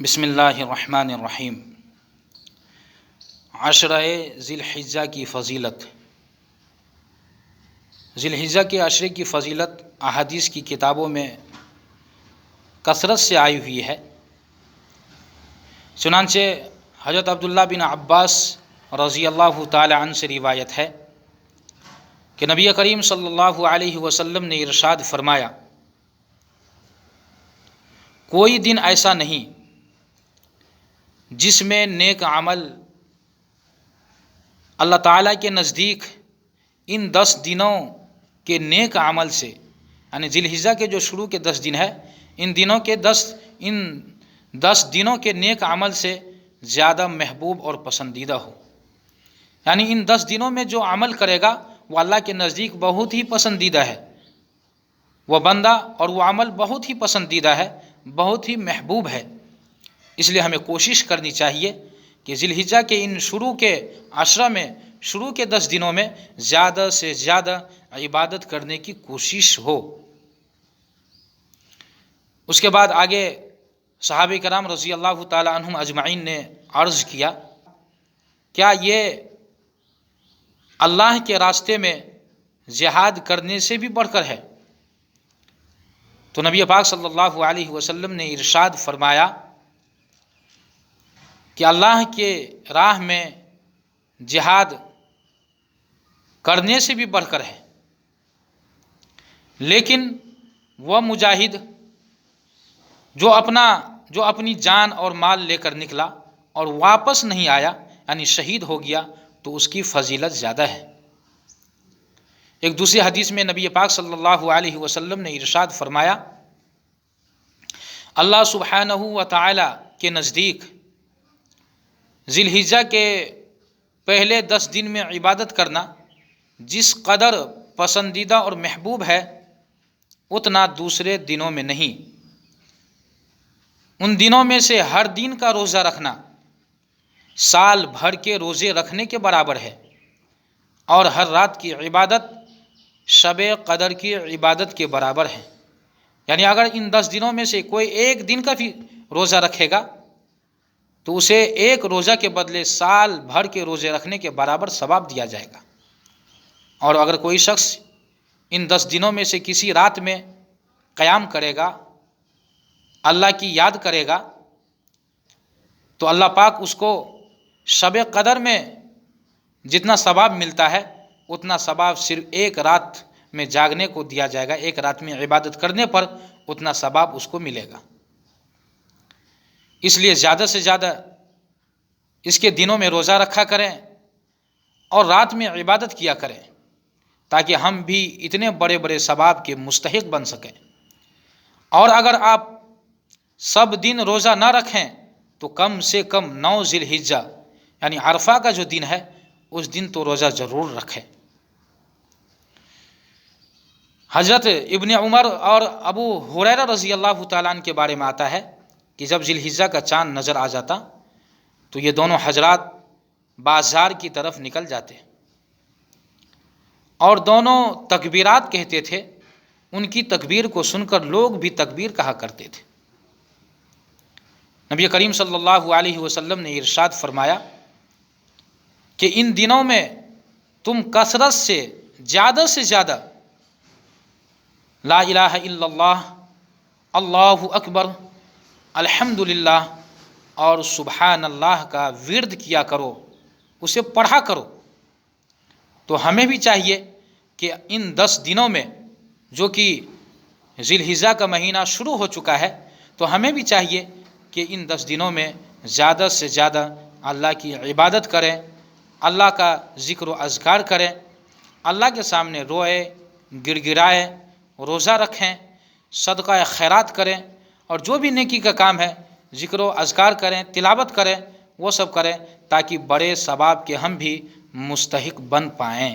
بسم اللہ الرحمن الرحیم۔ عشرہ ذی الحجہ کی فضیلت۔ ذی الحجہ کے عشرے کی فضیلت احادیث کی کتابوں میں کثرت سے آئی ہوئی ہے۔ چنانچہ حضرت عبداللہ بن عباس رضی اللہ تعالی عنہ سے روایت ہے کہ نبی کریم صلی اللہ علیہ وسلم نے ارشاد فرمایا، کوئی دن ایسا نہیں جس میں نیک عمل اللہ تعالیٰ کے نزدیک ان 10 دنوں کے نیک عمل سے، یعنی ذی الحجہ کے جو شروع کے 10 دن ہے، ان 10 دنوں کے نیک عمل سے زیادہ محبوب اور پسندیدہ ہو۔ یعنی ان 10 دنوں میں جو عمل کرے گا وہ اللہ کے نزدیک بہت ہی پسندیدہ ہے، وہ بندہ اور وہ عمل بہت ہی پسندیدہ ہے، بہت ہی محبوب ہے۔ اس لیے ہمیں کوشش کرنی چاہیے کہ ذی الحجہ کے ان شروع کے عشرہ میں، شروع کے 10 دنوں میں زیادہ سے زیادہ عبادت کرنے کی کوشش ہو۔ اس کے بعد آگے صحابہ کرام رضی اللہ تعالی عنہم اجمعین نے عرض کیا، کیا یہ اللہ کے راستے میں جہاد کرنے سے بھی بڑھ کر ہے؟ تو نبی پاک صلی اللہ علیہ وسلم نے ارشاد فرمایا کہ اللہ کے راہ میں جہاد کرنے سے بھی بڑھ کر ہے، لیکن وہ مجاہد جو اپنی جان اور مال لے کر نکلا اور واپس نہیں آیا، یعنی شہید ہو گیا، تو اس کی فضیلت زیادہ ہے۔ ایک دوسری حدیث میں نبی پاک صلی اللہ علیہ وسلم نے ارشاد فرمایا، اللہ سبحانہ و تعالی کے نزدیک ذی الحجہ کے پہلے 10 دن میں عبادت کرنا جس قدر پسندیدہ اور محبوب ہے اتنا دوسرے دنوں میں نہیں۔ ان دنوں میں سے ہر دن کا روزہ رکھنا سال بھر کے روزے رکھنے کے برابر ہے، اور ہر رات کی عبادت شب قدر کی عبادت کے برابر ہے۔ یعنی اگر ان 10 دنوں میں سے کوئی ایک دن کا بھی روزہ رکھے گا تو اسے ایک روزہ کے بدلے سال بھر کے روزے رکھنے کے برابر ثواب دیا جائے گا۔ اور اگر کوئی شخص ان 10 دنوں میں سے کسی رات میں قیام کرے گا، اللہ کی یاد کرے گا، تو اللہ پاک اس کو شب قدر میں جتنا ثواب ملتا ہے اتنا ثواب صرف ایک رات میں جاگنے کو دیا جائے گا، ایک رات میں عبادت کرنے پر اتنا ثواب اس کو ملے گا۔ اس لیے زیادہ سے زیادہ اس کے دنوں میں روزہ رکھا کریں اور رات میں عبادت کیا کریں، تاکہ ہم بھی اتنے بڑے بڑے ثواب کے مستحق بن سکیں۔ اور اگر آپ سب دن روزہ نہ رکھیں تو کم سے کم 9 ذی الحجہ یعنی عرفہ کا جو دن ہے اس دن تو روزہ ضرور رکھیں۔ حضرت ابن عمر اور ابو ہریرہ رضی اللہ تعالیٰ عنہ کے بارے میں آتا ہے کہ جب ذی الحجہ کا چاند نظر آ جاتا تو یہ دونوں حضرات بازار کی طرف نکل جاتے اور دونوں تکبیرات کہتے تھے۔ ان کی تکبیر کو سن کر لوگ بھی تکبیر کہا کرتے تھے۔ نبی کریم صلی اللہ علیہ وسلم نے ارشاد فرمایا کہ ان دنوں میں تم کثرت سے زیادہ لا الہ الا اللہ، اللہ اکبر، الحمدللہ اور سبحان اللہ کا ورد کیا کرو، اسے پڑھا کرو۔ تو ہمیں بھی چاہیے کہ ان 10 دنوں میں، جو کہ ذی الحجہ کا مہینہ شروع ہو چکا ہے، تو ہمیں بھی چاہیے کہ ان 10 دنوں میں زیادہ سے زیادہ اللہ کی عبادت کریں، اللہ کا ذکر و اذکار کریں، اللہ کے سامنے روئے، گڑ گڑائیں، روزہ رکھیں، صدقہ خیرات کریں، اور جو بھی نیکی کا کام ہے ذکر و اذکار کریں، تلاوت کریں، وہ سب کریں، تاکہ بڑے ثواب کے ہم بھی مستحق بن پائیں۔